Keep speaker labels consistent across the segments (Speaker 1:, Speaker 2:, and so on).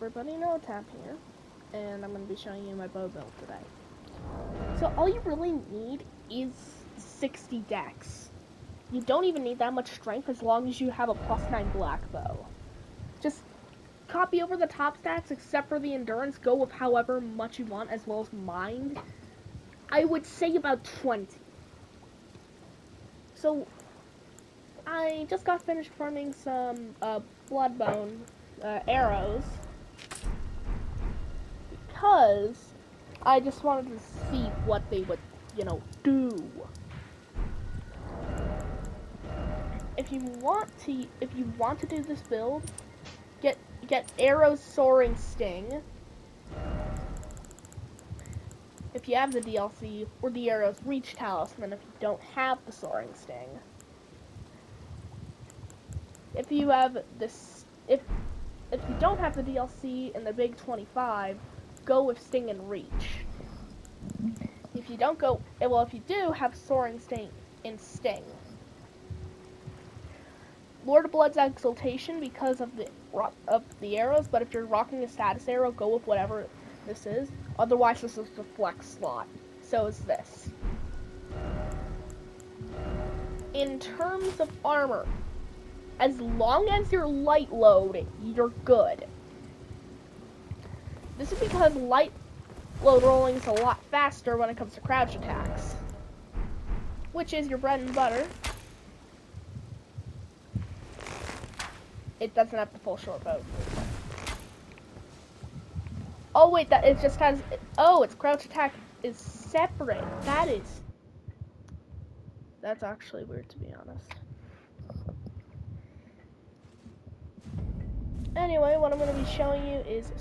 Speaker 1: everybody, no tap here, and I'm going to be showing you my bow build today. So all you really need is 60 dex. You don't even need that much strength as long as you have a +9 black bow. Just copy over the top stats except for the endurance, go with however much you want as well as mind. I would say about 20. So I just got finished farming some bloodbone arrows because I just wanted to see what they would, do. If you want to do this build, get arrows soaring sting. If you have the DLC, or the arrows reach talisman if you don't have the soaring sting. If you have this, if you don't have the DLC and the big 25, go with sting and reach. If you don't go, well, if you do have soaring sting and sting. Lord of Blood's exaltation because of the arrows, but if you're rocking a status arrow, go with whatever this is. Otherwise, this is the flex slot. So is this. In terms of armor, as long as you're light load, you're good. This is because light load rolling is a lot faster when it comes to crouch attacks, which is your bread and butter. It doesn't have the full short bow. Oh wait, that it just has. Oh, its crouch attack is separate. That's actually weird, to be honest. Anyway, what I'm going to be showing you is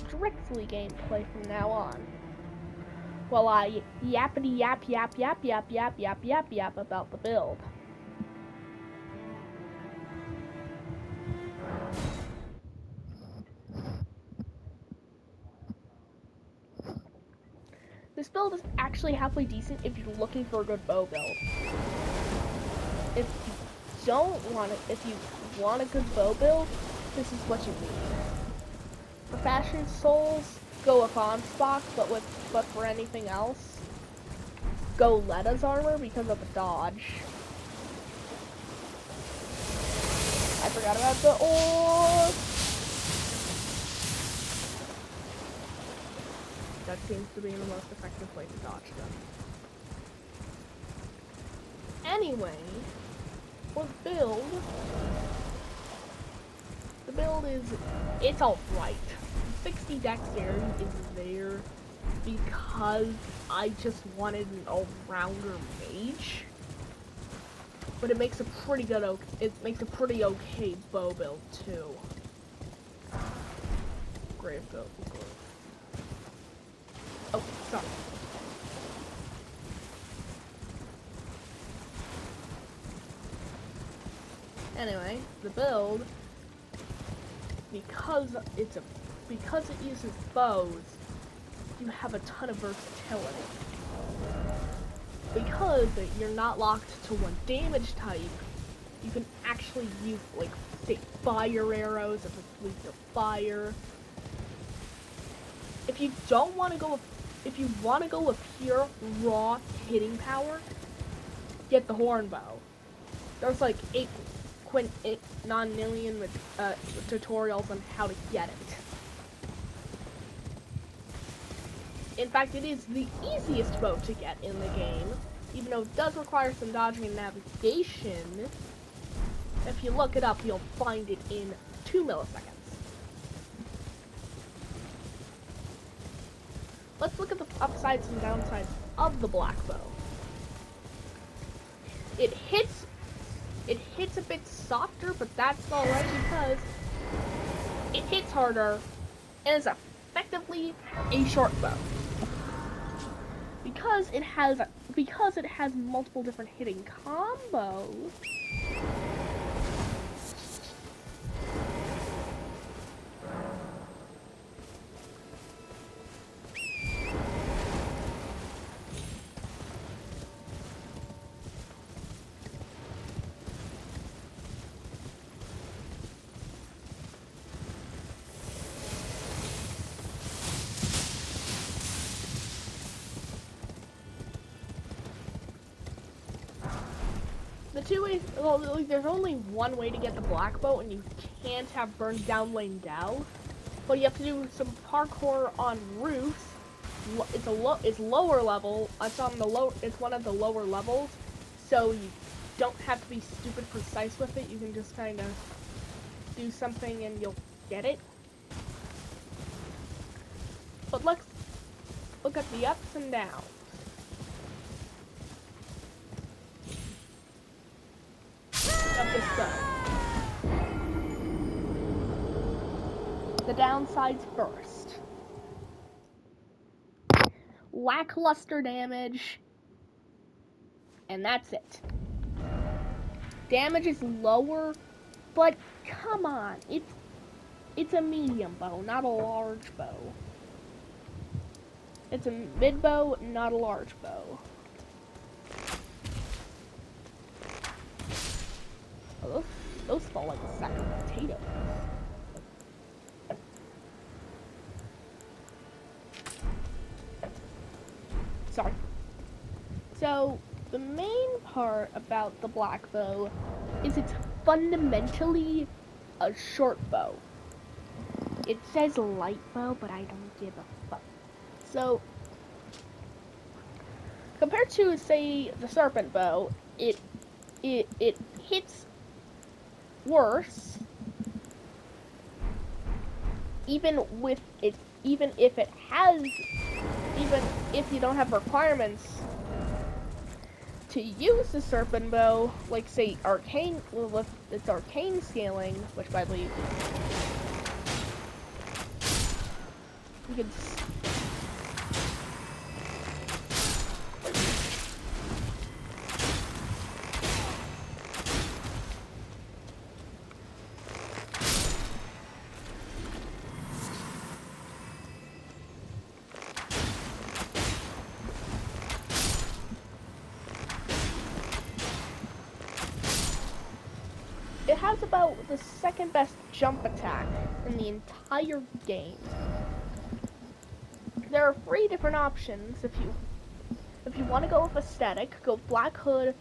Speaker 1: strictly gameplay from now on. While I yappity yap yap yap yap yap yap yap yap about the build. This build is actually halfway decent if you're looking for a good bow build. If you want a good bow build, this is what you need. For Fashion Souls, go with Onspot, but for anything else, go Letta's armor because of the dodge. I forgot about the orb. That seems to be the most effective way to dodge them. Anyway, for the build is, it's alright. 60 dexterity is there because I just wanted an all-rounder mage. But it makes a pretty okay bow build too. Grave build. Oh, sorry. Anyway, the build, because it uses bows, you have a ton of versatility. Because you're not locked to one damage type, you can actually use, like, say, fire arrows if it's weak to fire. If you want to go with pure raw hitting power, get the horn bow. There's like 8 non-million tutorials on how to get it. In fact, it is the easiest bow to get in the game, even though it does require some dodging and navigation. If you look it up, you'll find it in 2 milliseconds. Let's look at the upsides and downsides of the black bow. It hits a bit softer, but that's alright because it hits harder and is effectively a short bow. Because it has multiple different hitting combos. two ways, well, like, there's only one way to get the black bow, and you can't have burned down lane down. But you have to do some parkour on roofs. It's lower level. It's on the low. It's one of the lower levels, so you don't have to be stupid precise with it. You can just kind of do something and you'll get it. But let's look at the ups and downs. Of this bow. The downsides first. Lackluster damage, and that's it. Damage is lower, but come on, it's a medium bow, not a large bow. It's a mid bow, not a large bow. Oh, those fall like a sack of potatoes. Sorry. So, the main part about the black bow is it's fundamentally a short bow. It says light bow, but I don't give a fuck. So, compared to, say, the serpent bow, it hits worse, even if you don't have requirements to use the serpent bow, like say arcane, with its arcane scaling, which I believe you can. It has about the second best jump attack in the entire game. There are 3 different options if you want to go with aesthetic. Go Black Hood,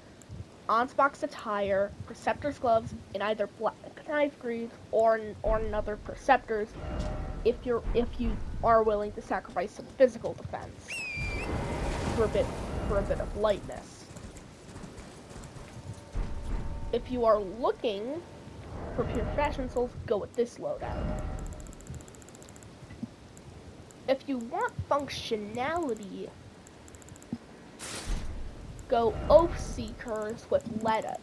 Speaker 1: Onsbox attire, Preceptor's gloves, and either Black Knife Greaves or another Preceptor's. If you are willing to sacrifice some physical defense for a bit of lightness. If you are looking for pure fashion souls, go with this loadout. If you want functionality, go Oath Seekers with Letas.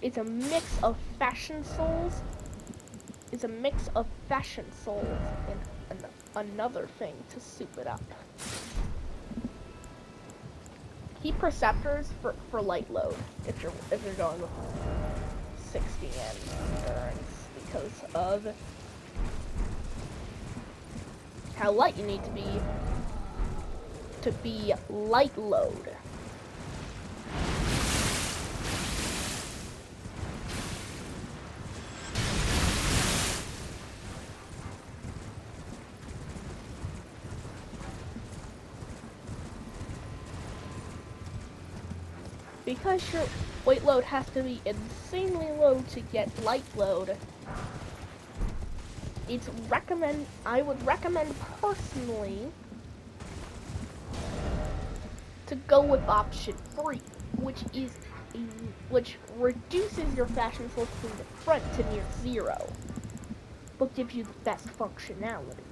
Speaker 1: It's a mix of fashion souls. And another thing to soup it up. Keep Preceptors for light load if you're going with 60 endurance because of how light you need to be light load. Because your weight load has to be insanely low to get light load, I would recommend personally to go with option 3, which reduces your fashion souls from the front to near 0, but gives you the best functionality.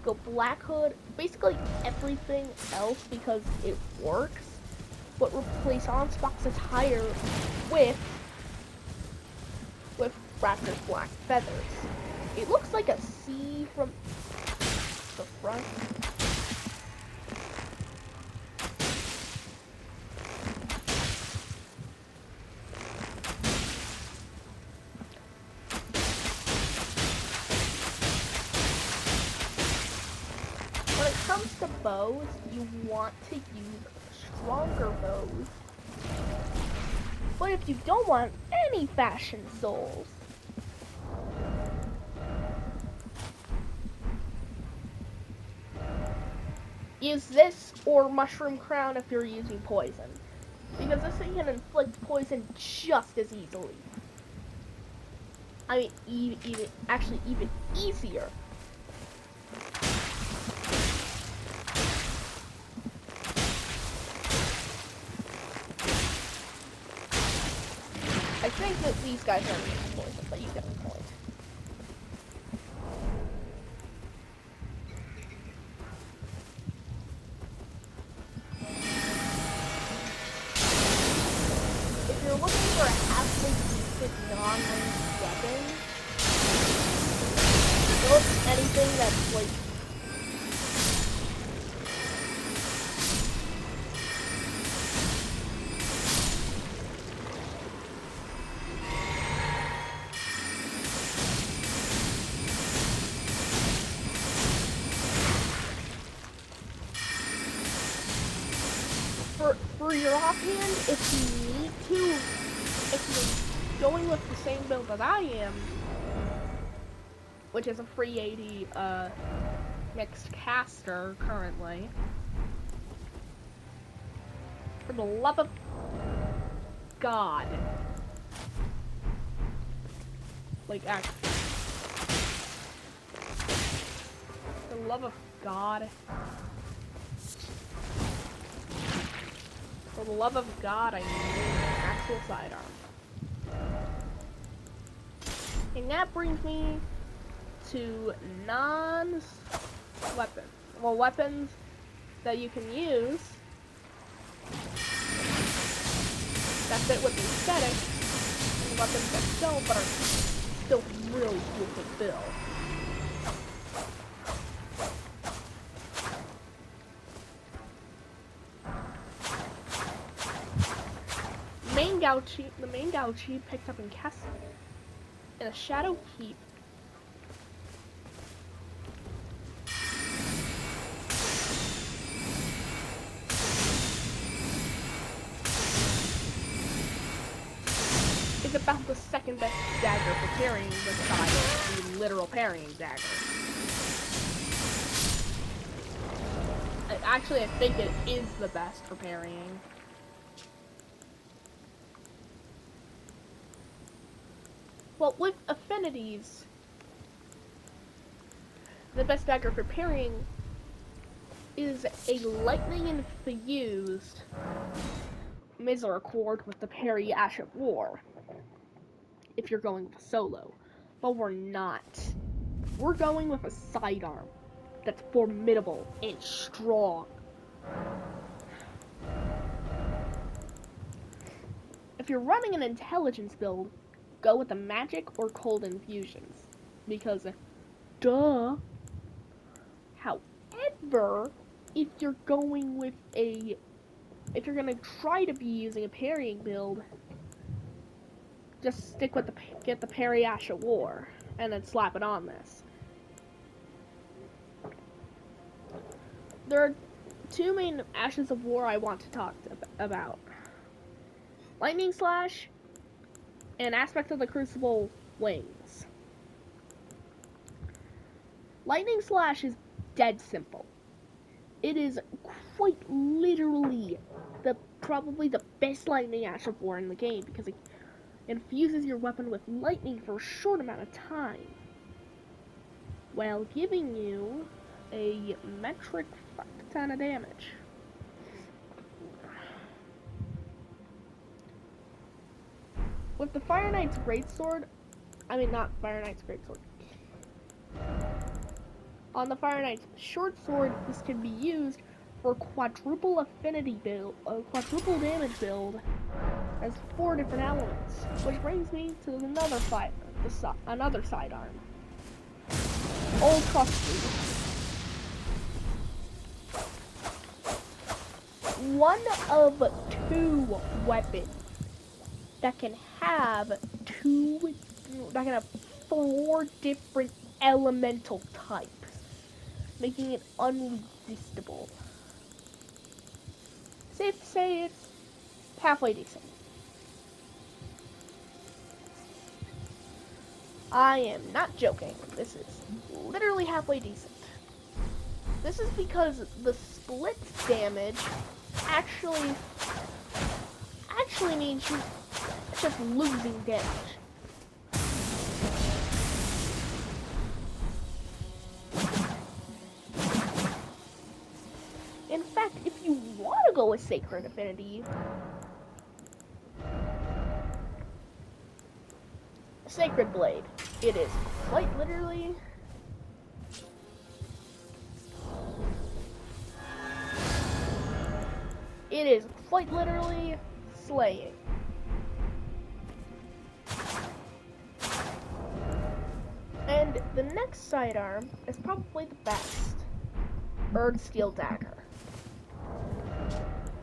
Speaker 1: Go Black Hood, basically everything else because it works. But replace Onsbox attire with Raptor's black feathers. It looks like a C from the front. When it comes to bows, you want to use stronger bows. But if you don't want any fashion souls, use this or Mushroom Crown if you're using poison. Because this thing can inflict poison just as easily. I mean, even easier. I think that these guys are immune to poison, but you get the point. If you're looking for a halfway decent non-ranged weapon, look anything that's like for your offhand, if you need to, if you're going with the same build that I am, which is a free 80 mixed caster currently, for the love of God, like actually, for the love of God. For the love of God, I need an actual sidearm. And that brings me to non-weapons. Well, weapons that you can use that fit with the aesthetic, and weapons that don't, but are still really cool to build. The main Gauchi picked up in Castle in a Shadow Keep. Is about the second best dagger for parrying beside the literal parrying dagger. Actually, I think it is the best for parrying. Well, with affinities, the best dagger for parrying is a lightning infused Misericord with the parry Ash of War. If you're going with solo, but we're not. We're going with a sidearm that's formidable and strong. If you're running an intelligence build, go with the magic or cold infusions, because duh. However, if you're going with if you're gonna try to be using a parrying build, just stick with get the parry Ash of War, and then slap it on this. There are two main Ashes of War I want to talk about. Lightning Slash and Aspect of the Crucible Wings. Lightning Slash is dead simple. It is quite literally probably the best Lightning Ash of War in the game because it infuses your weapon with lightning for a short amount of time while giving you a metric fuck ton of damage. With the Fire Knight's Greatsword, not Fire Knight's Greatsword. On the Fire Knight's Short Sword, this can be used for quadruple affinity build, a quadruple damage build, has 4 different elements, which brings me to another sidearm. Old Trusty. One of 2 weapons that can have 4 different elemental types, making it unresistible. Safe to say it's halfway decent. I am not joking. This is literally halfway decent. This is because the split damage actually actually means you're just losing damage. In fact, if you want to go with Sacred Affinity, Sacred Blade, it is quite literally slaying. And the next sidearm is probably the best. Erd Steel Dagger.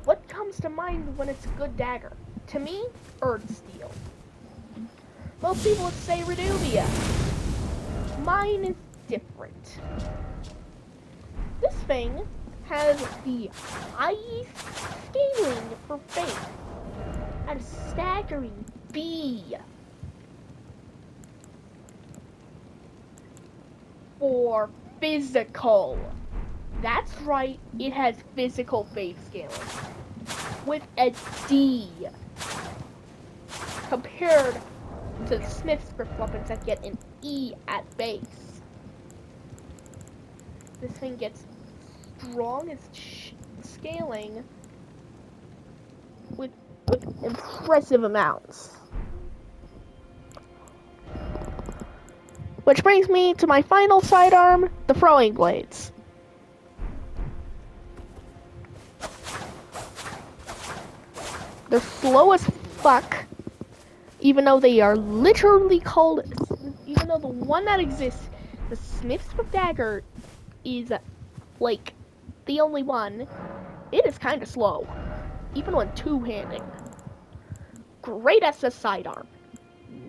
Speaker 1: What comes to mind when it's a good dagger? To me, Erd Steel. Most people would say Reduvia. Mine is different. This thing has the highest scaling for faith at a staggering B. For physical. That's right, it has physical faith scaling. With a D. Compared to the Smith script weapons that get an E at base. This thing gets strong as scaling with impressive amounts. Which brings me to my final sidearm, the throwing blades. They're slow as fuck, even though they are literally called, even though the one that exists, the Smith's dagger, is like the only one, it is kind of slow, even when two-handing. Great as a sidearm,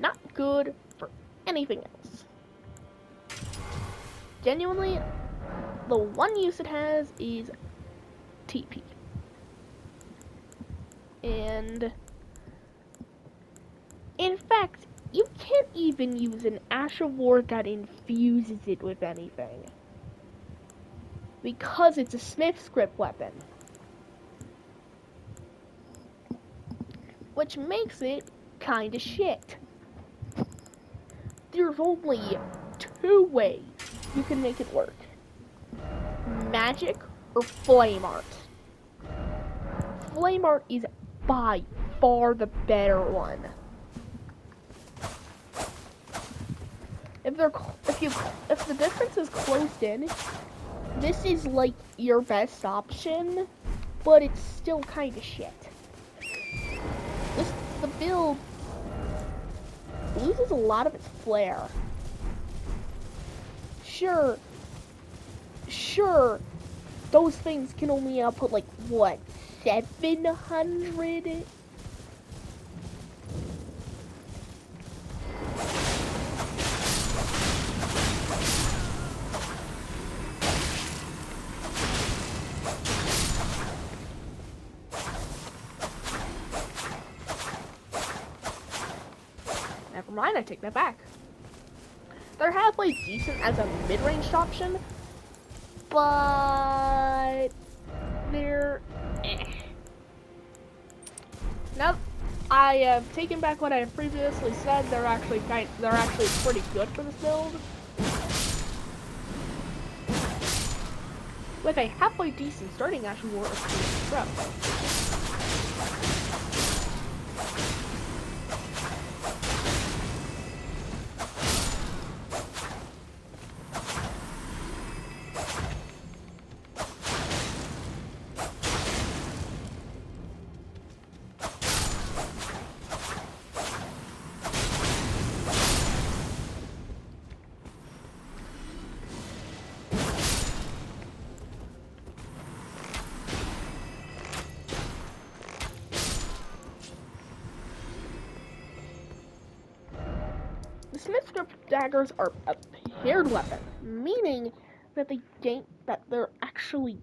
Speaker 1: not good for anything else. Genuinely, the one use it has is TP. And in fact, you can't even use an Ash of War that infuses it with anything, because it's a Smith script weapon. Which makes it kinda shit. There's only two ways you can make it work. Magic or Flame Art. Flame Art is by far the better one. If the difference is closed in, this is like your best option, but it's still kind of shit. The build loses a lot of its flair. Sure, those things can only output like what, 700? Never mind, I take that back. They're halfway decent as a mid-range option, but they're Now, I have taken back what I have previously said. They're actually pretty good for this build. With a halfway decent starting Ash of War pro. The Smith script daggers are a paired weapon, meaning that they're actually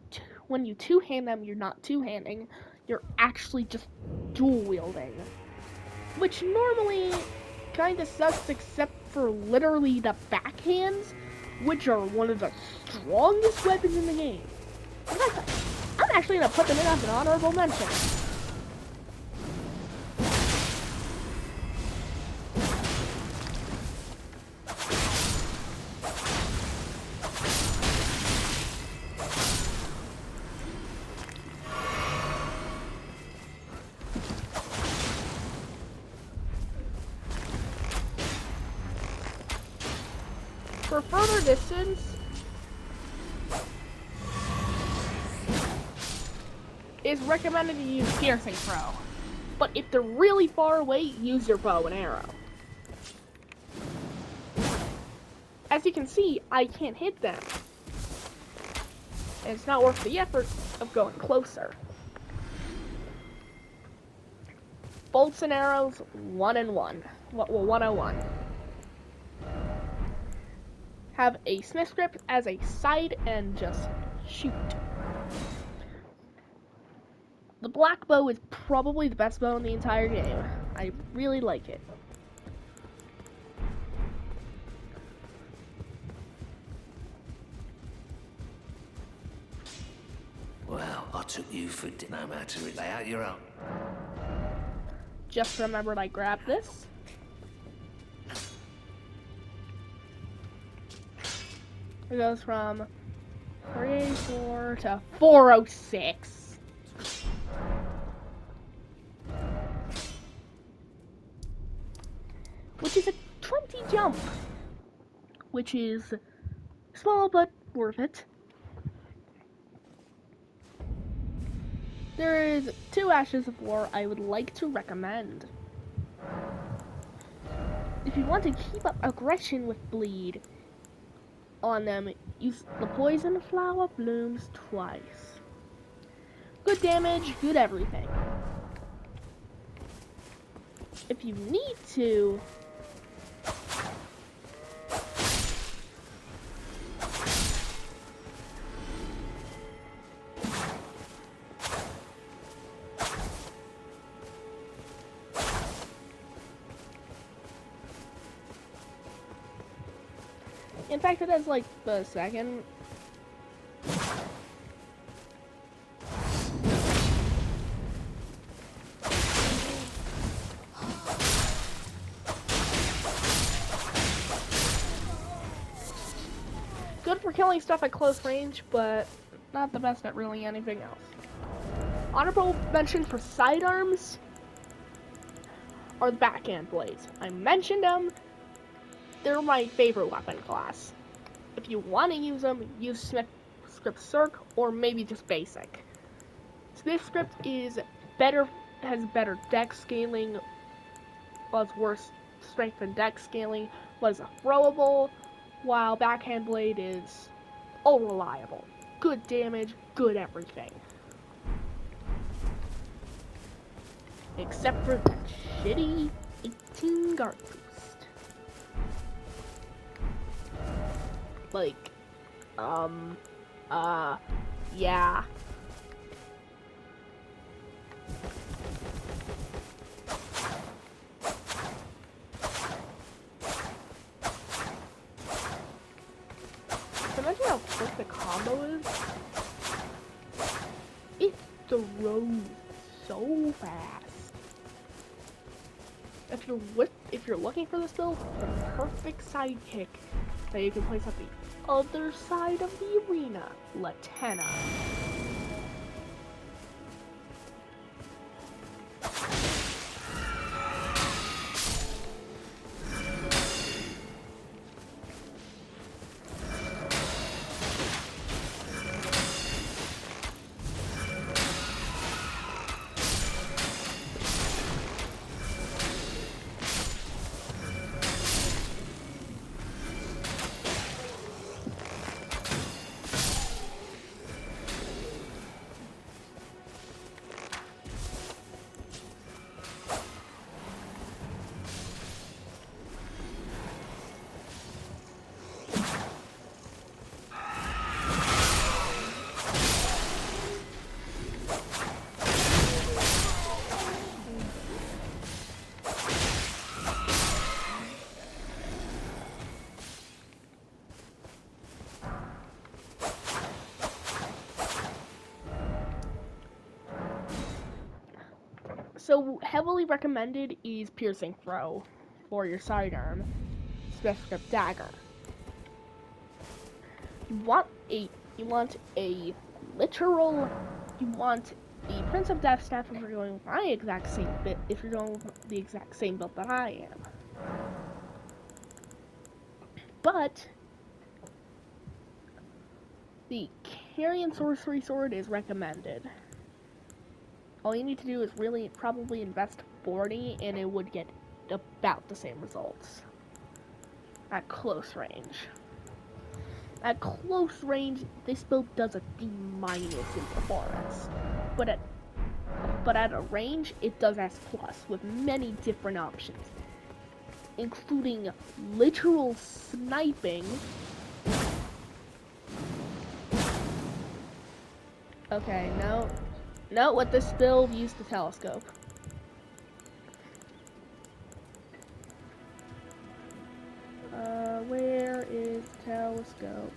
Speaker 1: when you two-hand them, you're not two-handing, you're actually just dual-wielding, which normally kind of sucks except for literally the backhands, which are one of the strongest weapons in the game. In fact, I'm actually gonna put them in as an honorable mention. For further distance, it's recommended to use piercing throw. But if they're really far away, use your bow and arrow. As you can see, I can't hit them. And it's not worth the effort of going closer. Bolts and arrows, 1 and 1. Well, 101. Have a smith grip as a side and just shoot. The black bow is probably the best bow in the entire game. I really like it.
Speaker 2: Well, I took you for no matter it. Lay out your own.
Speaker 1: Just remembered I grabbed this. It goes from 384 to 406. Which is a 20 jump. Which is small but worth it. There is 2 Ashes of War I would like to recommend. If you want to keep up aggression with bleed on them, use the Poison Flower Blooms twice. Good damage, good everything. If you need to, in fact, it is like the second. Good for killing stuff at close range, but not the best at really anything else. Honorable mention for sidearms are the backhand blades. I mentioned them. They're my favorite weapon class. If you want to use them, use Smith Script Circ or maybe just basic. Smith Script is better, has better dex scaling, while it's worse strength and dex scaling, was a throwable, while backhand blade is all reliable. Good damage, good everything. Except for that shitty 18 guard boost. Like, yeah. Imagine how quick the combo is. It throws so fast. If you're looking for this build, the perfect sidekick that you can place at the other side of the arena, Latenna. So heavily recommended is Piercing Throw for your sidearm, Special Script Dagger. You want a literal, you want the Prince of Death Staff if you're going with my exact same bit, if you're going with the exact same build that I am. But The Carrion Sorcery Sword is recommended. All you need to do is really probably invest 40 and it would get about the same results at close range. At close range, this build does a D- in performance, but at a range, it does S plus with many different options, including literal sniping. Okay, no, with this build, use the telescope. Where is the telescope?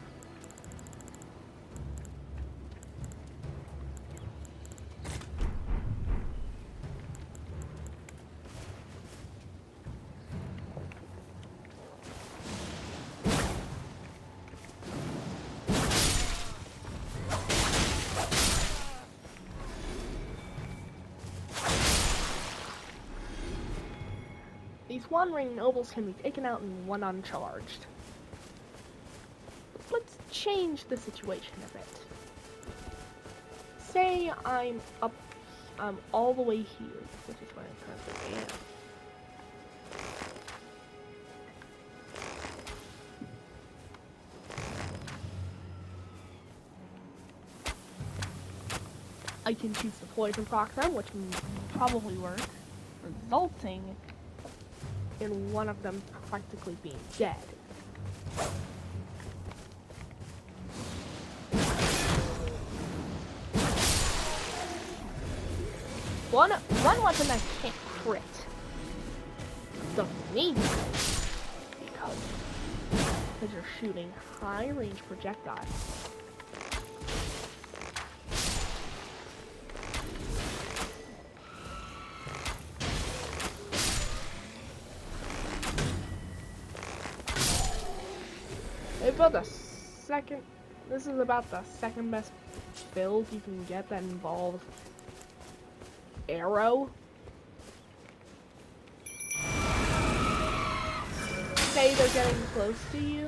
Speaker 1: These one-ring nobles can be taken out in one uncharged. Let's change the situation a bit. Say I'm all the way here, which is where I currently am. I can choose the poison proc them, which probably work, resulting in one of them practically being dead. One weapon that can't crit doesn't mean because you're shooting high range projectiles. This is about the second best build you can get that involves arrow. Say they're getting close to you.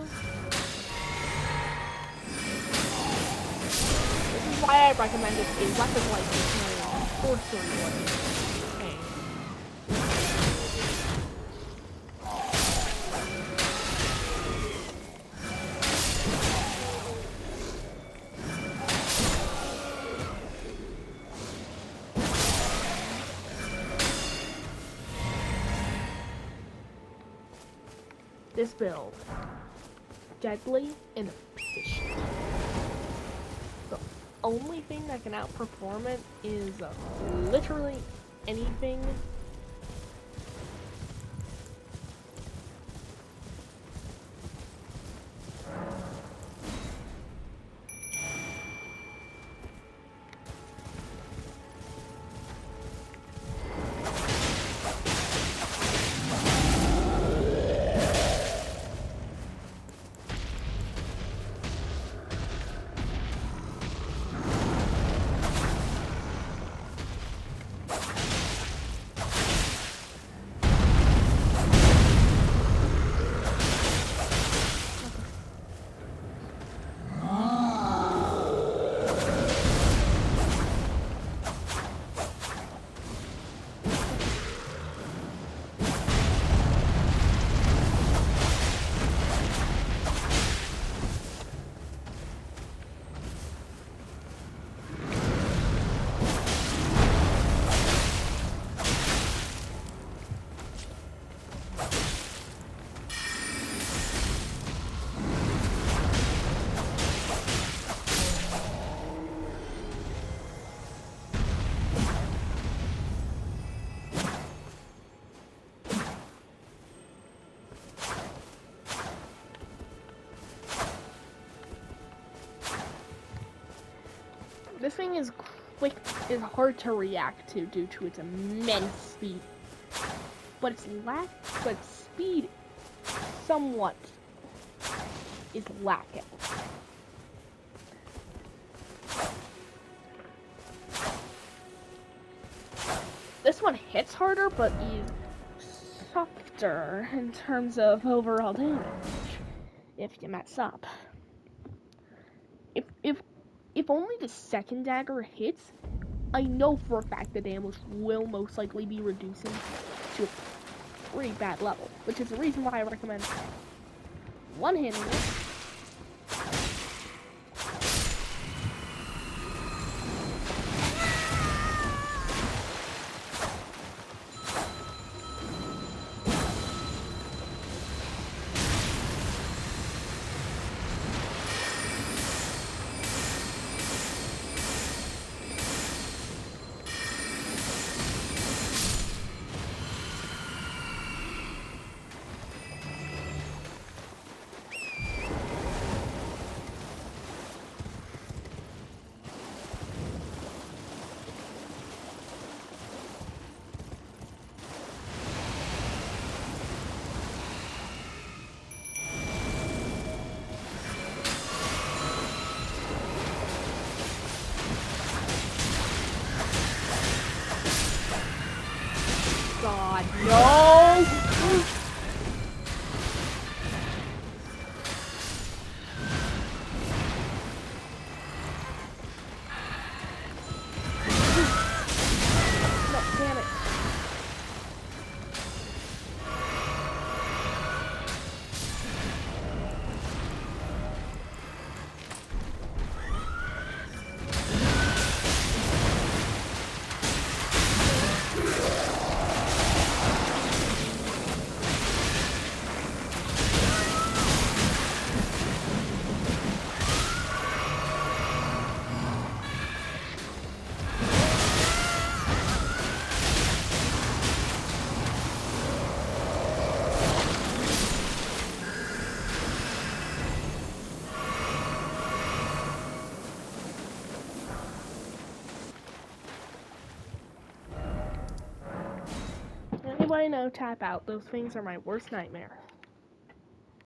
Speaker 1: This is why I recommended a weapon like this sorcery one. This build, deadly and efficient. The only thing that can outperform it is literally anything. This thing is hard to react to due to its immense speed. But speed somewhat is lacking. This one hits harder, but is softer in terms of overall damage if you mess up. If if only the second dagger hits, I know for a fact the damage will most likely be reducing to a pretty bad level, which is the reason why I recommend one-handing it. God, no! No, damn it. Anybody know tap out? Those things are my worst nightmare.